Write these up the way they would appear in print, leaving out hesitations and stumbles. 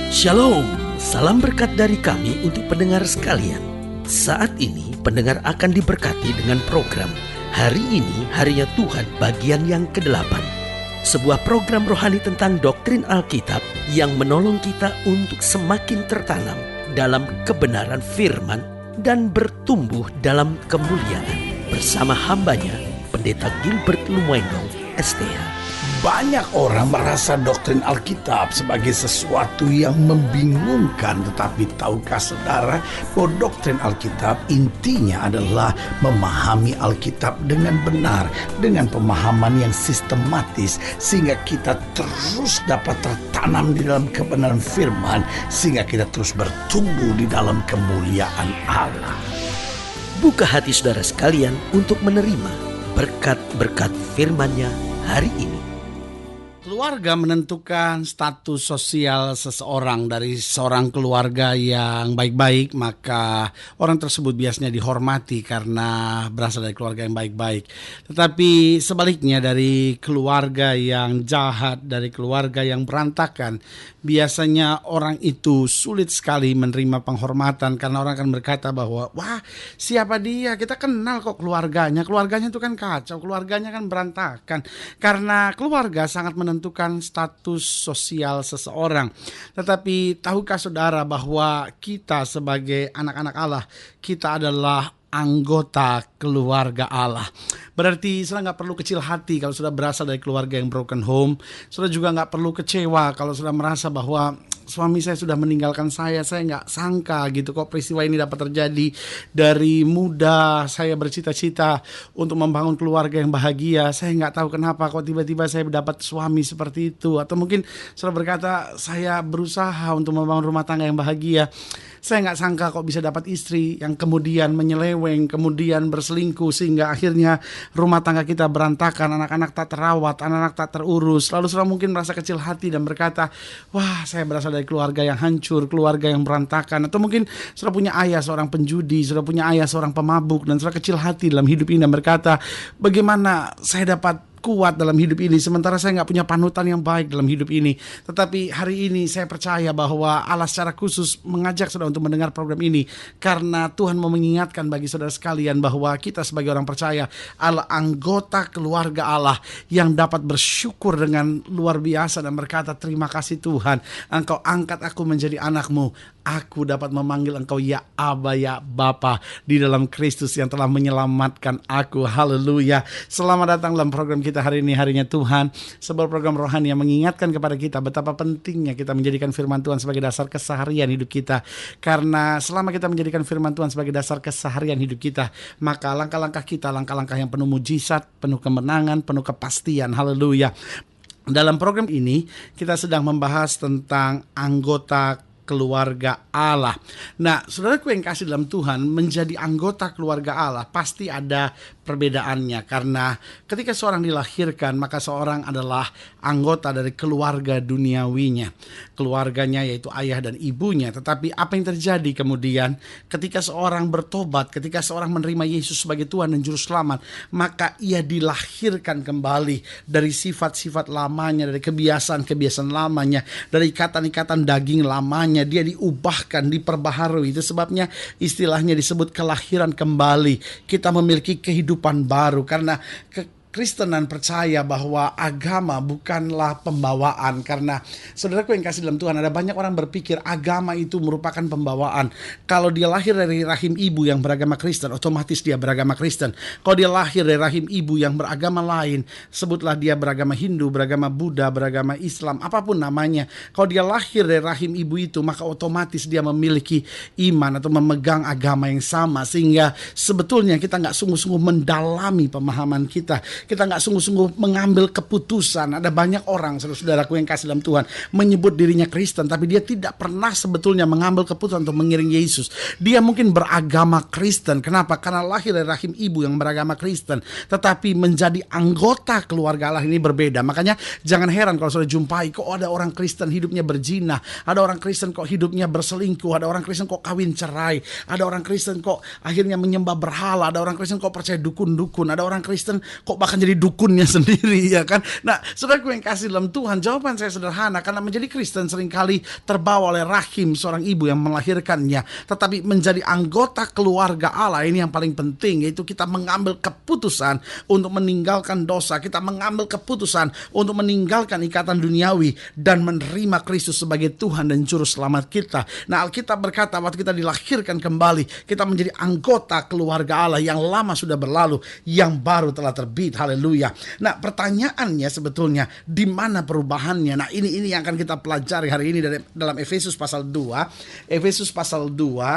Shalom, salam berkat dari kami untuk pendengar sekalian. Saat ini pendengar akan diberkati dengan program Hari Ini Harinya Tuhan bagian yang ke-8. Sebuah program rohani tentang doktrin Alkitab yang menolong kita untuk semakin tertanam dalam kebenaran firman dan bertumbuh dalam kemuliaan. Bersama hambanya, Pendeta Gilbert Lumwendong, STH. Banyak orang merasa doktrin Alkitab sebagai sesuatu yang membingungkan. Tetapi tahukah saudara bahwa doktrin Alkitab intinya adalah memahami Alkitab dengan benar, dengan pemahaman yang sistematis, sehingga kita terus dapat tertanam di dalam kebenaran firman, sehingga kita terus bertumbuh di dalam kemuliaan Allah. Buka hati saudara sekalian untuk menerima berkat-berkat firman-Nya hari ini. Keluarga menentukan status sosial seseorang. Dari seorang keluarga yang baik-baik, maka orang tersebut biasanya dihormati karena berasal dari keluarga yang baik-baik. Tetapi sebaliknya, dari keluarga yang jahat, dari keluarga yang berantakan, biasanya orang itu sulit sekali menerima penghormatan karena orang akan berkata bahwa, wah, siapa dia? Kita kenal kok keluarganya. Keluarganya itu kan kacau, keluarganya kan berantakan. Karena keluarga sangat menentukan status sosial seseorang. Tetapi tahukah saudara bahwa kita sebagai anak-anak Allah, kita adalah anggota keluarga Allah. Berarti saudara nggak perlu kecil hati kalau sudah berasal dari keluarga yang broken home. Saudara juga nggak perlu kecewa kalau sudah merasa bahwa suami saya sudah meninggalkan saya nggak sangka gitu kok peristiwa ini dapat terjadi. Dari muda saya bercita-cita untuk membangun keluarga yang bahagia, saya nggak tahu kenapa kok tiba-tiba saya dapat suami seperti itu. Atau mungkin saudara berkata, saya berusaha untuk membangun rumah tangga yang bahagia, saya nggak sangka kok bisa dapat istri yang kemudian menyeleweng, kemudian berselingkuh, sehingga akhirnya rumah tangga kita berantakan, anak-anak tak terawat, anak-anak tak terurus. Lalu saudara mungkin merasa kecil hati dan berkata, wah, saya berasal dari keluarga yang hancur, keluarga yang berantakan. Atau mungkin saudara punya ayah seorang penjudi, saudara punya ayah seorang pemabuk, dan saudara kecil hati dalam hidup ini dan berkata, bagaimana saya dapat kuat dalam hidup ini sementara saya nggak punya panutan yang baik dalam hidup ini. Tetapi hari ini saya percaya bahwa Allah secara khusus mengajak saudara untuk mendengar program ini, karena Tuhan mau mengingatkan bagi saudara sekalian bahwa kita sebagai orang percaya adalah anggota keluarga Allah yang dapat bersyukur dengan luar biasa dan berkata, terima kasih Tuhan, Engkau angkat aku menjadi anakmu. Aku dapat memanggil Engkau ya Aba, ya Bapa, di dalam Kristus yang telah menyelamatkan aku. Haleluya. Selamat datang dalam program kita hari ini, Harinya Tuhan. Sebuah program rohani yang mengingatkan kepada kita betapa pentingnya kita menjadikan firman Tuhan sebagai dasar keseharian hidup kita. Karena selama kita menjadikan firman Tuhan sebagai dasar keseharian hidup kita, maka langkah-langkah kita, langkah-langkah yang penuh mujizat, penuh kemenangan, penuh kepastian. Haleluya. Dalam program ini kita sedang membahas tentang anggota keluarga Allah. Nah, saudaraku yang kasih dalam Tuhan, menjadi anggota keluarga Allah pasti ada perbedaannya, karena ketika seorang dilahirkan maka seorang adalah anggota dari keluarga duniawinya, keluarganya yaitu ayah dan ibunya. Tetapi apa yang terjadi kemudian ketika seorang bertobat, ketika seorang menerima Yesus sebagai Tuhan dan Juru Selamat, maka ia dilahirkan kembali dari sifat-sifat lamanya, dari kebiasaan-kebiasaan lamanya, dari ikatan-ikatan daging lamanya. Dia diubahkan, diperbaharui. Itu sebabnya istilahnya disebut kelahiran kembali. Kita memiliki kehidupan baru karena Kristenan percaya bahwa agama bukanlah pembawaan. Karena saudaraku yang kasih dalam Tuhan, ada banyak orang berpikir agama itu merupakan pembawaan. Kalau dia lahir dari rahim ibu yang beragama Kristen, otomatis dia beragama Kristen. Kalau dia lahir dari rahim ibu yang beragama lain, sebutlah dia beragama Hindu, beragama Buddha, beragama Islam, apapun namanya. Kalau dia lahir dari rahim ibu itu, maka otomatis dia memiliki iman atau memegang agama yang sama. Sehingga sebetulnya kita gak sungguh-sungguh mendalami pemahaman kita. Kita nggak sungguh-sungguh mengambil keputusan. Ada banyak orang, saudara-saudaraku yang kasih dalam Tuhan, menyebut dirinya Kristen, tapi dia tidak pernah sebetulnya mengambil keputusan untuk mengiring Yesus. Dia mungkin beragama Kristen. Kenapa? Karena lahir dari rahim ibu yang beragama Kristen. Tetapi menjadi anggota keluarga Allah ini berbeda. Makanya jangan heran kalau saudara jumpai, kok ada orang Kristen hidupnya berzina, ada orang Kristen kok hidupnya berselingkuh, ada orang Kristen kok kawin cerai, ada orang Kristen kok akhirnya menyembah berhala, ada orang Kristen kok percaya dukun-dukun, ada orang Kristen kok bahkan bahkan jadi dukunnya sendiri, ya kan. Nah, saudaraku yang kasih dalam Tuhan, jawaban saya sederhana, karena menjadi Kristen seringkali terbawa oleh rahim seorang ibu yang melahirkannya. Tetapi menjadi anggota keluarga Allah ini yang paling penting, yaitu kita mengambil keputusan untuk meninggalkan dosa, kita mengambil keputusan untuk meninggalkan ikatan duniawi dan menerima Kristus sebagai Tuhan dan Juru Selamat kita. Nah, Alkitab berkata waktu kita dilahirkan kembali, kita menjadi anggota keluarga Allah. Yang lama sudah berlalu, yang baru telah terbit. Haleluya. Nah, pertanyaannya sebetulnya di mana perubahannya? Nah, ini yang akan kita pelajari hari ini dalam Efesus pasal 2. Efesus pasal 2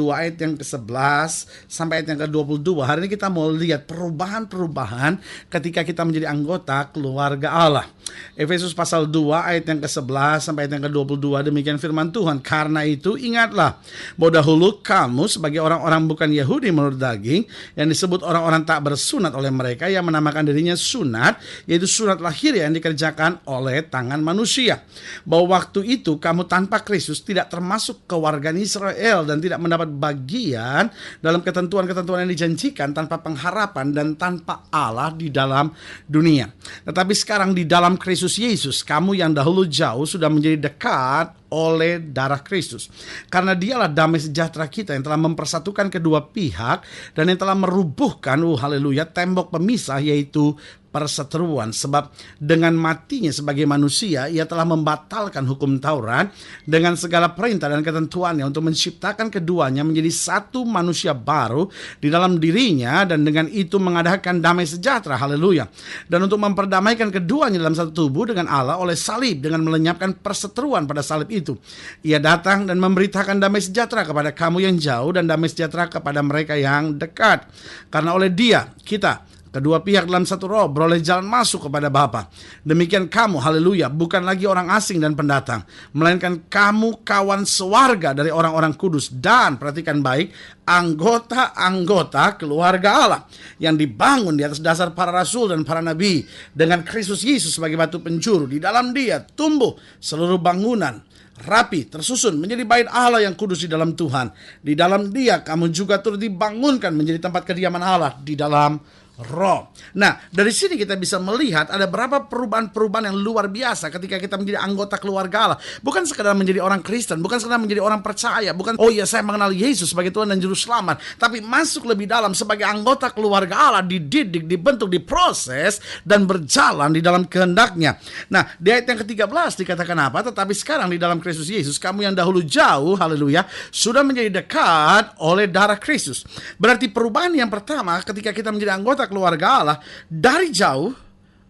ayat yang ke-11 sampai ayat yang ke-22. Hari ini kita mau lihat perubahan-perubahan ketika kita menjadi anggota keluarga Allah. Efesus pasal 2 ayat yang ke-11 sampai ayat yang ke-22, demikian firman Tuhan. Karena itu ingatlah bahwa dahulu kamu sebagai orang-orang bukan Yahudi menurut daging, yang disebut orang-orang tak bersunat oleh mereka yang menamakan dirinya sunat, yaitu sunat lahir yang dikerjakan oleh tangan manusia. Bahwa waktu itu kamu tanpa Kristus tidak termasuk kewargaan Israel dan tidak mendapat bagian dalam ketentuan-ketentuan yang dijanjikan, tanpa pengharapan dan tanpa Allah di dalam dunia. Tetapi sekarang di dalam Kristus Yesus, kamu yang dahulu jauh sudah menjadi dekat oleh darah Kristus. Karena dialah damai sejahtera kita yang telah mempersatukan kedua pihak dan yang telah merubuhkan, haleluya, tembok pemisah, yaitu perseteruan. Sebab dengan matinya sebagai manusia, ia telah membatalkan hukum Taurat dengan segala perintah dan ketentuannya untuk menciptakan keduanya menjadi satu manusia baru di dalam dirinya, dan dengan itu mengadakan damai sejahtera. Haleluya. Dan untuk memperdamaikan keduanya dalam satu tubuh dengan Allah oleh salib, dengan melenyapkan perseteruan pada salib itu. Ia datang dan memberitakan damai sejahtera kepada kamu yang jauh dan damai sejahtera kepada mereka yang dekat. Karena oleh Dia kita kedua pihak dalam satu roh beroleh jalan masuk kepada Bapa. Demikian kamu, haleluya, bukan lagi orang asing dan pendatang, melainkan kamu kawan sewarga dari orang-orang kudus dan, perhatikan baik, anggota-anggota keluarga Allah yang dibangun di atas dasar para rasul dan para nabi, dengan Kristus Yesus sebagai batu penjuru. Di dalam Dia tumbuh seluruh bangunan rapi, tersusun menjadi bait Allah yang kudus di dalam Tuhan. Di dalam Dia kamu juga turut dibangunkan menjadi tempat kediaman Allah di dalam Roh. Nah, dari sini kita bisa melihat ada berapa perubahan-perubahan yang luar biasa ketika kita menjadi anggota keluarga Allah. Bukan sekadar menjadi orang Kristen, bukan sekadar menjadi orang percaya, bukan oh ya saya mengenal Yesus sebagai Tuhan dan Juru Selamat, tapi masuk lebih dalam sebagai anggota keluarga Allah, dididik, dibentuk, diproses dan berjalan di dalam kehendak-Nya. Nah, di ayat yang ke-13 dikatakan apa? Tetapi sekarang di dalam Kristus Yesus, kamu yang dahulu jauh, haleluya, sudah menjadi dekat oleh darah Kristus. Berarti perubahan yang pertama ketika kita menjadi anggota keluarga Allah, dari jauh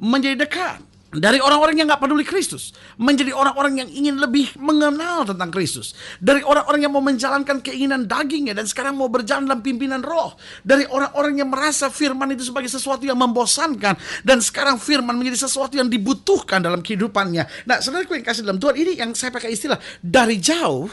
menjadi dekat. Dari orang-orang yang gak peduli Kristus menjadi orang-orang yang ingin lebih mengenal tentang Kristus. Dari orang-orang yang mau menjalankan keinginan dagingnya dan sekarang mau berjalan dalam pimpinan roh. Dari orang-orang yang merasa firman itu sebagai sesuatu yang membosankan dan sekarang firman menjadi sesuatu yang dibutuhkan dalam kehidupannya. Nah, saudaraku yang kasih dalam Tuhan, ini yang saya pakai istilah dari jauh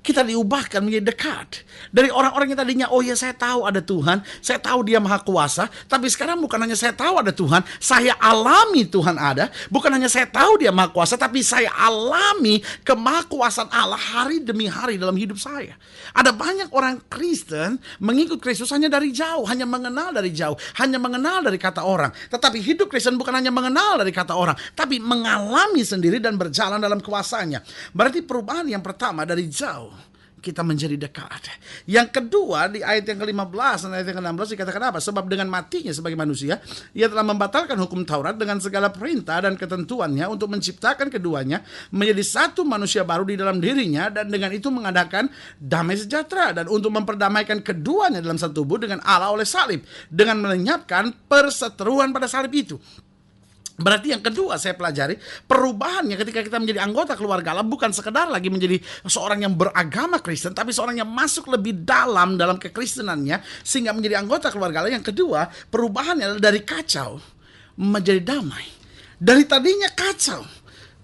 kita diubahkan menjadi dekat. Dari orang-orang yang tadinya, oh ya saya tahu ada Tuhan, saya tahu Dia Maha Kuasa, tapi sekarang bukan hanya saya tahu ada Tuhan, saya alami Tuhan ada. Bukan hanya saya tahu Dia Maha Kuasa, tapi saya alami kemahakuasaan Allah hari demi hari dalam hidup saya. Ada banyak orang Kristen mengikut Kristus hanya dari jauh, hanya mengenal dari jauh, hanya mengenal dari kata orang. Tetapi hidup Kristen bukan hanya mengenal dari kata orang, tapi mengalami sendiri dan berjalan dalam kuasanya. Berarti perubahan yang pertama dari jauh kita menjadi dekat. Yang kedua di ayat yang ke-15 dan ayat yang ke-16 dikatakan apa? Sebab dengan matinya sebagai manusia, Ia telah membatalkan hukum Taurat dengan segala perintah dan ketentuannya untuk menciptakan keduanya menjadi satu manusia baru di dalam dirinya, dan dengan itu mengadakan damai sejahtera, dan untuk memperdamaikan keduanya dalam satu tubuh dengan Allah oleh salib, dengan melenyapkan perseteruan pada salib itu. Berarti yang kedua saya pelajari, perubahannya ketika kita menjadi anggota keluarga Allah bukan sekedar lagi menjadi seorang yang beragama Kristen, tapi seorang yang masuk lebih dalam kekristenannya sehingga menjadi anggota keluarga Allah. Yang kedua, perubahannya adalah dari kacau menjadi damai. Dari tadinya kacau,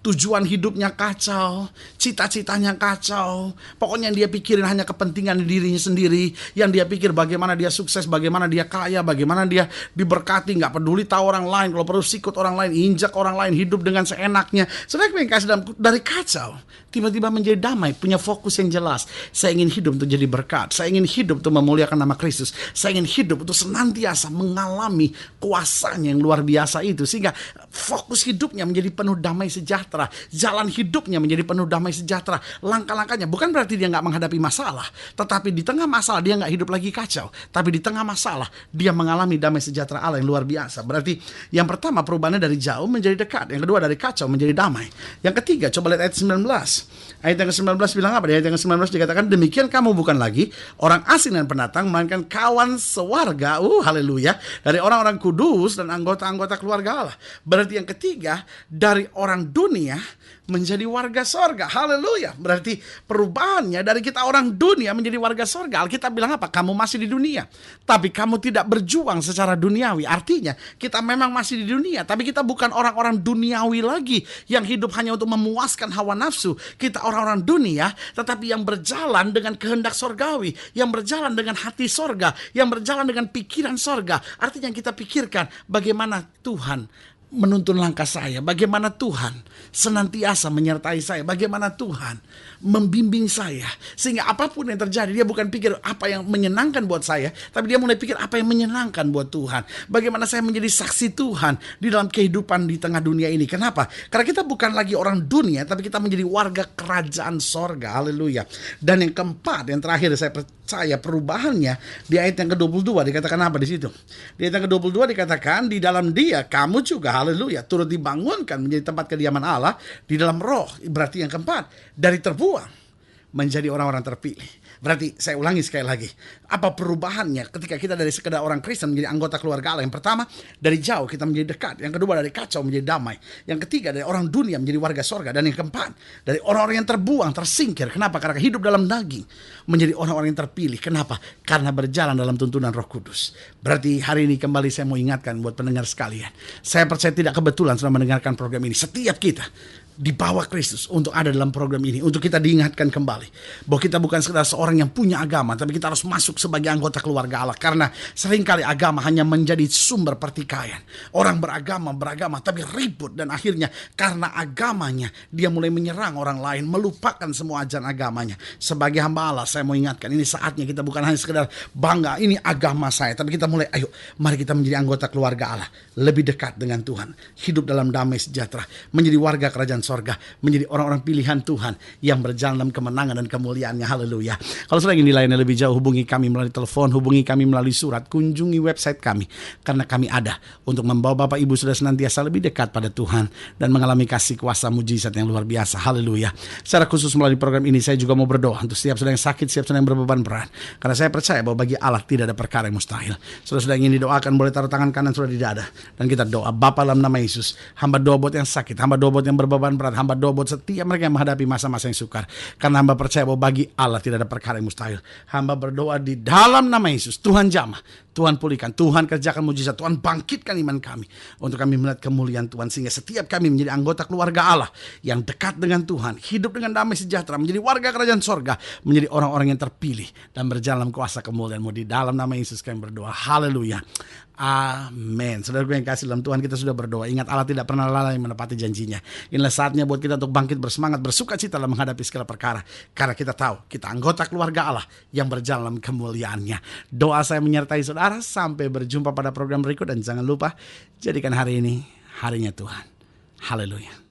tujuan hidupnya kacau, cita-citanya kacau. Pokoknya yang dia pikirin hanya kepentingan dirinya sendiri. Yang dia pikir bagaimana dia sukses, bagaimana dia kaya, bagaimana dia diberkati, gak peduli tahu orang lain, kalau perlu sikut orang lain, injak orang lain, hidup dengan seenaknya. Saudara yang kasih dari kacau tiba-tiba menjadi damai, punya fokus yang jelas. Saya ingin hidup untuk jadi berkat, saya ingin hidup untuk memuliakan nama Kristus, saya ingin hidup untuk senantiasa mengalami kuasanya yang luar biasa itu, sehingga fokus hidupnya menjadi penuh damai sejahtera, jalan hidupnya menjadi penuh damai sejahtera. Langkah-langkahnya bukan berarti dia gak menghadapi masalah, tetapi di tengah masalah dia gak hidup lagi kacau, tapi di tengah masalah dia mengalami damai sejahtera Allah yang luar biasa. Berarti yang pertama perubahannya dari jauh menjadi dekat, yang kedua dari kacau menjadi damai, yang ketiga coba lihat ayat 19. Ayat yang ke-19 bilang apa? Di ayat yang ke-19 dikatakan, demikian kamu bukan lagi orang asing dan pendatang, melainkan kawan sewarga, haleluya, dari orang-orang kudus dan anggota-anggota keluarga Allah. Berarti yang ketiga, dari orang dunia menjadi warga sorga, haleluya. Berarti perubahannya dari kita orang dunia menjadi warga sorga. Alkitab bilang apa? Kamu masih di dunia, tapi kamu tidak berjuang secara duniawi. Artinya kita memang masih di dunia, tapi kita bukan orang-orang duniawi lagi yang hidup hanya untuk memuaskan hawa nafsu. Kita orang-orang dunia, tetapi yang berjalan dengan kehendak sorgawi, yang berjalan dengan hati sorga, yang berjalan dengan pikiran sorga. Artinya yang kita pikirkan bagaimana Tuhan menuntun langkah saya, bagaimana Tuhan senantiasa menyertai saya, bagaimana Tuhan membimbing saya, sehingga apapun yang terjadi dia bukan pikir apa yang menyenangkan buat saya, tapi dia mulai pikir apa yang menyenangkan buat Tuhan. Bagaimana saya menjadi saksi Tuhan di dalam kehidupan di tengah dunia ini. Kenapa? Karena kita bukan lagi orang dunia, tapi kita menjadi warga kerajaan sorga, haleluya. Dan yang keempat, yang terakhir saya percaya perubahannya di ayat yang ke-22 dikatakan apa di situ? Di ayat yang ke-22 dikatakan, di dalam Dia kamu juga, haleluya, turut dibangunkan menjadi tempat kediaman Allah di dalam roh. Berarti yang keempat, dari terbuang menjadi orang-orang terpilih. Berarti saya ulangi sekali lagi, apa perubahannya ketika kita dari sekedar orang Kristen menjadi anggota keluarga Allah? Yang pertama, dari jauh kita menjadi dekat. Yang kedua, dari kacau menjadi damai. Yang ketiga, dari orang dunia menjadi warga sorga. Dan yang keempat, dari orang-orang yang terbuang, tersingkir. Kenapa? Karena hidup dalam daging, menjadi orang-orang yang terpilih. Kenapa? Karena berjalan dalam tuntunan Roh Kudus. Berarti hari ini kembali saya mau ingatkan buat pendengar sekalian, saya percaya tidak kebetulan sudah mendengarkan program ini. Setiap kita dibawa Kristus untuk ada dalam program ini, untuk kita diingatkan kembali bahwa kita bukan sekedar seorang yang punya agama, tapi kita harus masuk sebagai anggota keluarga Allah. Karena seringkali agama hanya menjadi sumber pertikaian. Orang beragama tapi ribut, dan akhirnya karena agamanya dia mulai menyerang orang lain, melupakan semua ajaran agamanya. Sebagai hamba Allah, saya mau ingatkan, ini saatnya kita bukan hanya sekedar bangga ini agama saya, tapi kita mulai, ayo mari kita menjadi anggota keluarga Allah, lebih dekat dengan Tuhan, hidup dalam damai sejahtera, menjadi warga kerajaan sorga, menjadi orang-orang pilihan Tuhan yang berjalan dalam kemenangan dan kemuliaannya, haleluya. Kalau sudah ingin dilayani lebih jauh, hubungi kami melalui telepon, hubungi kami melalui surat, kunjungi website kami, karena kami ada untuk membawa Bapak Ibu sudah senantiasa lebih dekat pada Tuhan dan mengalami kasih kuasa mujizat yang luar biasa, haleluya. Secara khusus melalui program ini saya juga mau berdoa untuk setiap saudara yang sakit, setiap saudara yang berbeban berat, karena saya percaya bahwa bagi Allah tidak ada perkara yang mustahil. Saudara ingin didoakan, boleh taruh tangan kanan saudara di dada, dan kita doa. Bapa, dalam nama Yesus, hamba doa buat yang sakit, hamba doa buat yang berbeban berat, hamba doa buat setiap mereka yang menghadapi masa-masa yang sukar, karena hamba percaya bahwa bagi Allah tidak ada perkara yang mustahil. Hamba berdoa di dalam nama Yesus, Tuhan jamah, Tuhan pulihkan, Tuhan kerjakan mujizat, Tuhan bangkitkan iman kami untuk kami melihat kemuliaan Tuhan, sehingga setiap kami menjadi anggota keluarga Allah yang dekat dengan Tuhan, hidup dengan damai sejahtera, menjadi warga kerajaan sorga, menjadi orang-orang yang terpilih dan berjalan kuasa kemuliaan-Mu. Di dalam nama Yesus kami berdoa, haleluya, amin. Saudara gue yang kasih dalam Tuhan, kita sudah berdoa. Ingat, Allah tidak pernah lalai menepati janjinya. Inilah saatnya buat kita untuk bangkit bersemangat, bersuka cita dalam menghadapi segala perkara, karena kita tahu kita anggota keluarga Allah yang berjalan dalam kemuliaannya. Doa saya menyertai saudara. Sampai berjumpa pada program berikut, dan jangan lupa jadikan hari ini harinya Tuhan. Haleluya.